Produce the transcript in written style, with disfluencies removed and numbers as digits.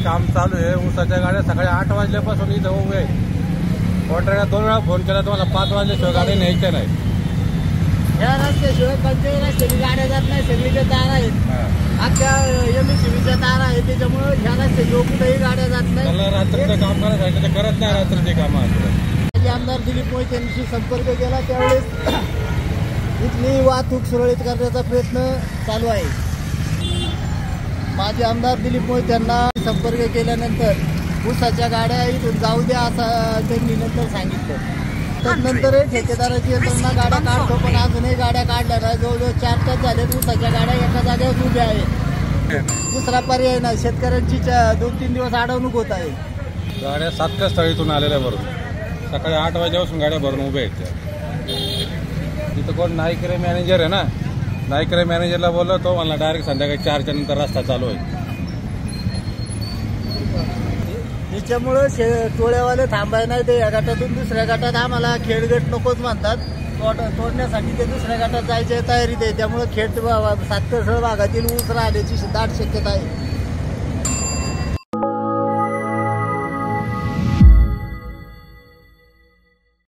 काम चालू आहे। ऊसाच्या गाड्या सकाळी 8 वाजल्यापासून इथं उभे आहे। कॉन्ट्रॅक्टरला 2 वेळा फोन केला, तुम्हाला 5 वाजल्याशिवाय गाडी न्यायच्या नाही। ह्या रस्त्याशिवाय कोणत्याही रस्त्याची गाड्या जात नाही, सगळीच्या तार आहेत, अख्ख्या MSCBच्या तार आहेत, त्याच्यामुळे ह्या रस्त्याशिवाय कुठेही गाड्या जात नाही। त्याला रात्रीचं काम करायचं ते करत नाही, रात्रीचे काम आमदार दिलीप मोहिते यांच्याशी संपर्क केला, त्यावेळेस इथली वाहतूक सुरळीत करण्याचा प्रयत्न चालू आहे। माजी आमदार दिलीप मोहिते यांना संपर्क केल्यानंतर ऊसाच्या गाड्या इथून जाऊ द्या असं त्यांनी नंतर सांगितलं। त्यानंतर ठेकेदाराची यंत्रणा गाड्या काढतो, पण अजूनही गाड्या काढल्या नाही। जवळजवळ 4 तास झाले ऊसाच्या गाड्या एका जागेवर उभ्या आहेत। दुसरा पर्याय नाही, शेतकऱ्यांची 2-3 दिवस अडवणूक होत आहे। गाड्या 7 स्थळीतून आलेल्या भरून सकाळी 8 वाजल्यापासून गाड्या भरून उभ्या आहेत। तिथं कोण नाईकरे मॅनेजर आहे ना, नाईकरे मॅनेजरला बोललो, तो मला डायरेक्ट संध्याकाळी 4च्या नंतर रस्ता चालू आहे। त्याच्यामुळं टोळ्यावाले थांबाय नाही, ते या गटातून दुसऱ्या गटात आम्हाला खेडगट नकोच म्हणतात, तोडण्यासाठी ते दुसऱ्या गटात जायच्या तयारीत आहे। त्यामुळे खेड सातकसळ भागातील ऊस राहण्याची दाट शक्यता आहे।